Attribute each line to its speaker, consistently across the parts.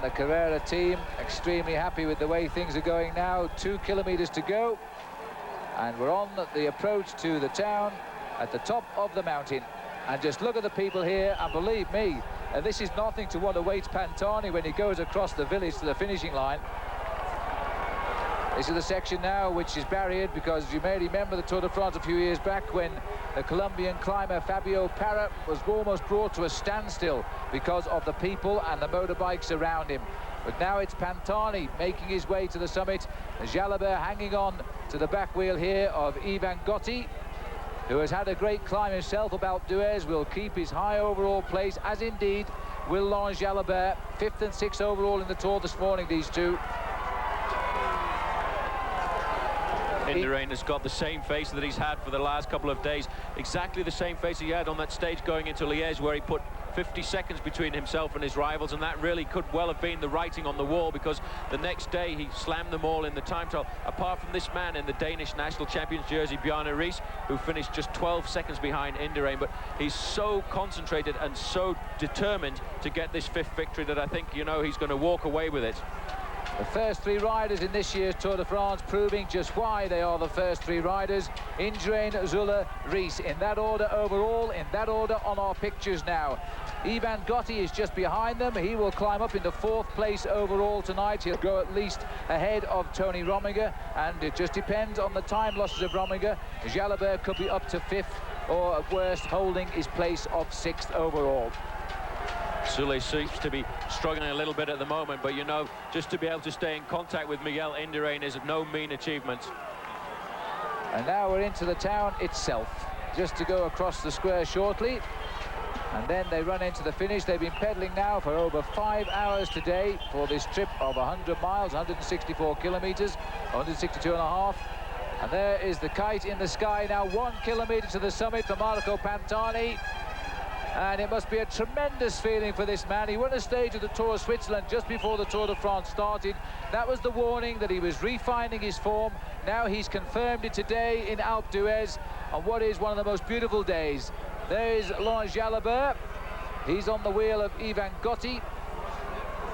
Speaker 1: And the Carrera team extremely happy with the way things are going now. 2 kilometers to go. And we're on the approach to the town at the top of the mountain. And just look at the people here, and believe me, this is nothing to what awaits Pantani when he goes across the village to the finishing line. This is the section now which is barriered, because you may remember the Tour de France a few years back when the Colombian climber Fabio Parra was almost brought to a standstill because of the people and the motorbikes around him. But now it's Pantani making his way to the summit. Jalabert hanging on to the back wheel here of Ivan Gotti, who has had a great climb himself up Alpe d'Huez, will keep his high overall place, as indeed will Laurent Jalabert. 5th and 6th overall in the Tour this morning, these two.
Speaker 2: Indurain has got the same face that he's had for the last couple of days. Exactly the same face he had on that stage going into Liège, where he put 50 seconds between himself and his rivals, and that really could well have been the writing on the wall, because the next day he slammed them all in the time trial, apart from this man in the Danish national champions jersey, Bjarne Riis, who finished just 12 seconds behind Indurain. But he's so concentrated and so determined to get this 5th victory that I think, you know, he's going to walk away with it.
Speaker 1: The first 3 riders in this year's Tour de France, proving just why they are the first 3 riders. Indurain, Zuller, Riis. In that order overall, in that order on our pictures now. Ivan Gotti is just behind them. He will climb up into 4th place overall tonight. He'll go at least ahead of Tony Rominger, and it just depends on the time losses of Rominger. Jalabert could be up to 5th, or at worst holding his place of 6th overall.
Speaker 2: Soule seems to be struggling a little bit at the moment, but you know, just to be able to stay in contact with Miguel Indurain is no mean achievement.
Speaker 1: And now we're into the town itself, just to go across the square shortly, and then they run into the finish. They've been pedaling now for over 5 hours today for this trip of 100 miles, 164 kilometers, 162 and a half. And there is the kite in the sky now, 1 kilometer to the summit for Marco Pantani. And it must be a tremendous feeling for this man. He won a stage of the Tour of Switzerland just before the Tour de France started. That was the warning that he was refining his form. Now he's confirmed it today in Alpe d'Huez on what is one of the most beautiful days. There is Laurent Jalabert. He's on the wheel of Ivan Gotti,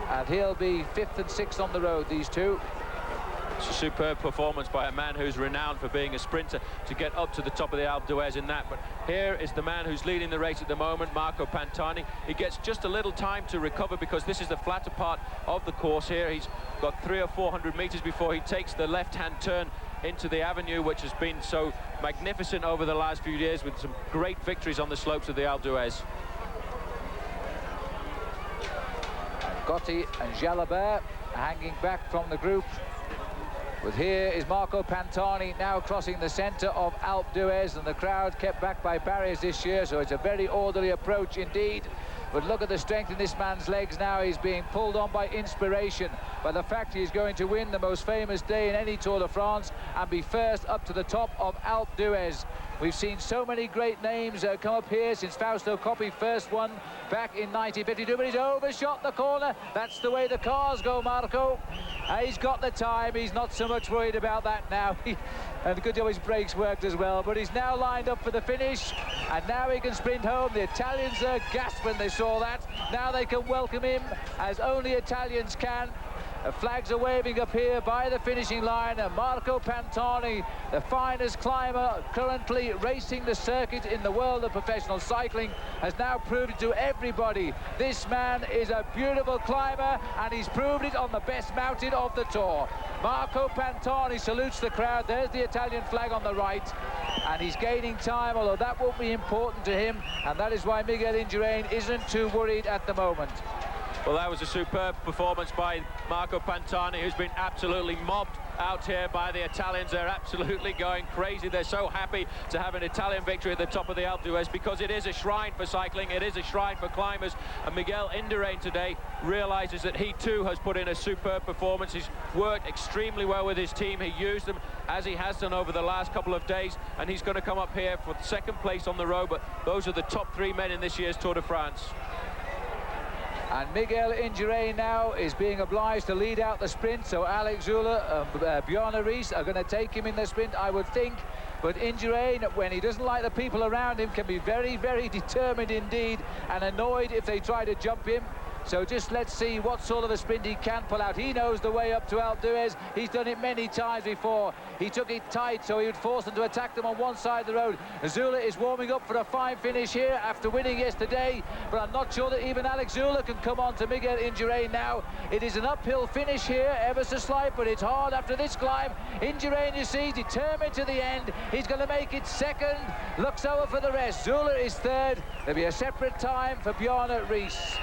Speaker 1: and he'll be 5th and 6th on the road, these two.
Speaker 2: It's a superb performance by a man who's renowned for being a sprinter to get up to the top of the Alpe d'Huez in that. But here is the man who's leading the race at the moment, Marco Pantani. He gets just a little time to recover, because this is the flatter part of the course here. He's got 300 or 400 meters before he takes the left-hand turn into the avenue, which has been so magnificent over the last few years, with some great victories on the slopes of the Alpe d'Huez.
Speaker 1: Gotti and Jalabert hanging back from the group. But here is Marco Pantani now crossing the centre of Alpe d'Huez, and the crowd kept back by barriers this year, so it's a very orderly approach indeed. But look at the strength in this man's legs now. He's being pulled on by inspiration, by the fact he's going to win the most famous day in any Tour de France and be first up to the top of Alpe d'Huez. We've seen so many great names come up here since Fausto Coppi first won back in 1952, but he's overshot the corner. That's the way the cars go, Marco. He's got the time. He's not so much worried about that now. And good job his brakes worked as well. But he's now lined up for the finish, and now he can sprint home. The Italians are gasped when they saw that. Now they can welcome him as only Italians can. Flags are waving up here by the finishing line, and Marco Pantani, the finest climber currently racing the circuit in the world of professional cycling, has now proved it to everybody. This man is a beautiful climber, and he's proved it on the best mountain of the Tour. Marco Pantani salutes the crowd. There's the Italian flag on the right, and he's gaining time, although that won't be important to him, and that is why Miguel Indurain isn't too worried at the moment.
Speaker 2: Well, that was a superb performance by Marco Pantani, who's been absolutely mobbed out here by the Italians. They're absolutely going crazy. They're so happy to have an Italian victory at the top of the Alpe d'Huez, because it is a shrine for cycling, it is a shrine for climbers, and Miguel Indurain today realizes that he too has put in a superb performance. He's worked extremely well with his team. He used them as he has done over the last couple of days, and he's going to come up here for 2nd place on the road. But those are the top 3 men in this year's Tour de France.
Speaker 1: And Miguel Indurain now is being obliged to lead out the sprint, so Alex Zuller and Bjarne Riis are going to take him in the sprint, I would think. But Indurain, when he doesn't like the people around him, can be very, very determined indeed, and annoyed if they try to jump him. So just let's see what sort of a sprint he can pull out. He knows the way up to Alpe d'Huez. He's done it many times before. He took it tight, so he would force them to attack them on one side of the road. Zula is warming up for a fine finish here after winning yesterday, but I'm not sure that even Alex Zula can come on to Miguel Indurain now. It is an uphill finish here, ever so slight, but it's hard after this climb. Indurain, you see, determined to the end. He's going to make it second. Looks over for the rest. Zula is third. There'll be a separate time for Bjarne Riis.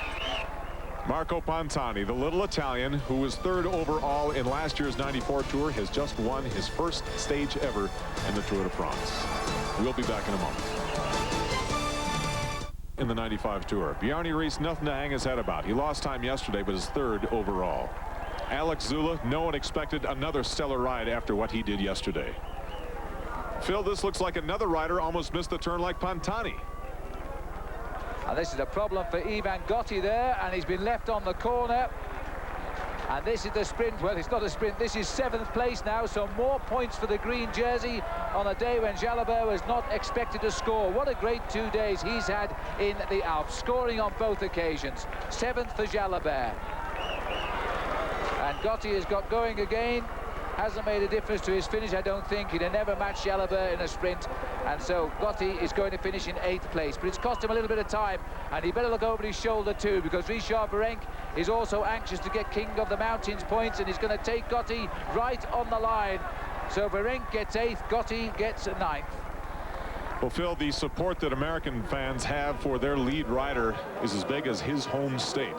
Speaker 3: Marco Pantani, the little Italian who was third overall in last year's 94 Tour, has just won his first stage ever in the Tour de France. We'll be back in a moment. In the 95 Tour, Bjarne Riis, nothing to hang his head about. He lost time yesterday, but is third overall. Alex Zula, no one expected another stellar ride after what he did yesterday. Phil, this looks like another rider almost missed the turn like Pantani.
Speaker 1: And this is a problem for Ivan Gotti there, and he's been left on the corner. And this is the sprint. Well, it's not a sprint. This is 7th place now, so more points for the green jersey on a day when Jalabert was not expected to score. What a great 2 days he's had in the Alps, scoring on both occasions. 7th for Jalabert. And Gotti has got going again. Hasn't made a difference to his finish, I don't think. He'd have never matched Jalabert in a sprint. And so Gotti is going to finish in 8th place. But it's cost him a little bit of time. And he better look over his shoulder too, because Richard Virenque is also anxious to get King of the Mountains points, and he's going to take Gotti right on the line. So Virenque gets 8th, Gotti gets 9th.
Speaker 3: Well, Phil, the support that American fans have for their lead rider is as big as his home state.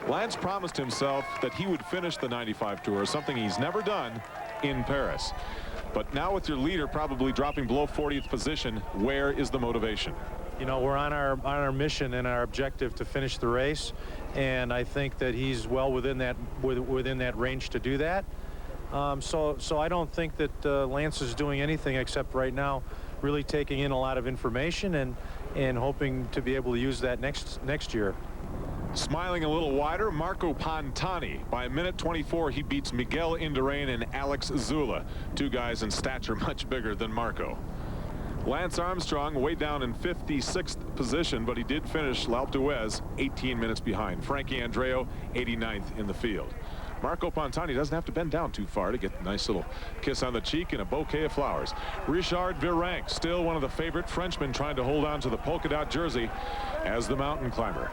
Speaker 3: Lance promised himself that he would finish the 95 Tour, something he's never done in Paris. But now with your leader probably dropping below 40th position, where is the motivation?
Speaker 4: You know, we're on our mission and our objective to finish the race, and I think that he's well within that range to do that. So I don't think that Lance is doing anything except right now really taking in a lot of information and hoping to be able to use that next year.
Speaker 3: Smiling a little wider, Marco Pantani. By 1:24, he beats Miguel Indurain and Alex Zula, two guys in stature much bigger than Marco. Lance Armstrong way down in 56th position, but he did finish L'Alpe d'Huez 18 minutes behind. Frankie Andreu 89th in the field. Marco Pantani doesn't have to bend down too far to get a nice little kiss on the cheek and a bouquet of flowers. Richard Virenque, still one of the favorite Frenchmen, trying to hold on to the polka dot jersey as the mountain climber.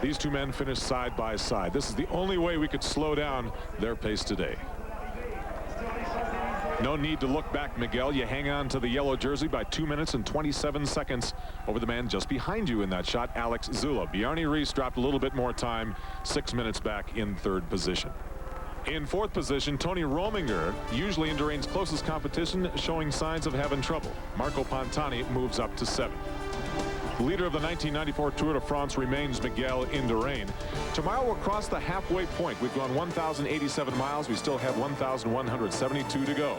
Speaker 3: These two men finished side by side. This is the only way we could slow down their pace today. No need to look back, Miguel. You hang on to the yellow jersey by 2 minutes and 27 seconds over the man just behind you in that shot, Alex Zula. Bjarne Riis dropped a little bit more time, 6 minutes back in 3rd position. In 4th position, Tony Rominger, usually Indurain's closest competition, showing signs of having trouble. Marco Pantani moves up to 7th. The leader of the 1994 Tour de France remains Miguel Indurain. Tomorrow we'll cross the halfway point. We've gone 1,087 miles. We still have 1,172 to go.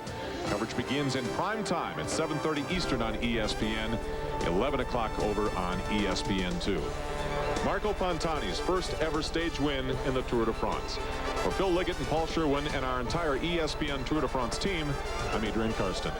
Speaker 3: Coverage begins in prime time at 7:30 Eastern on ESPN, 11 o'clock over on ESPN2. Marco Pantani's first ever stage win in the Tour de France. For Phil Liggett and Paul Sherwin and our entire ESPN Tour de France team, I'm Adrian Karsten.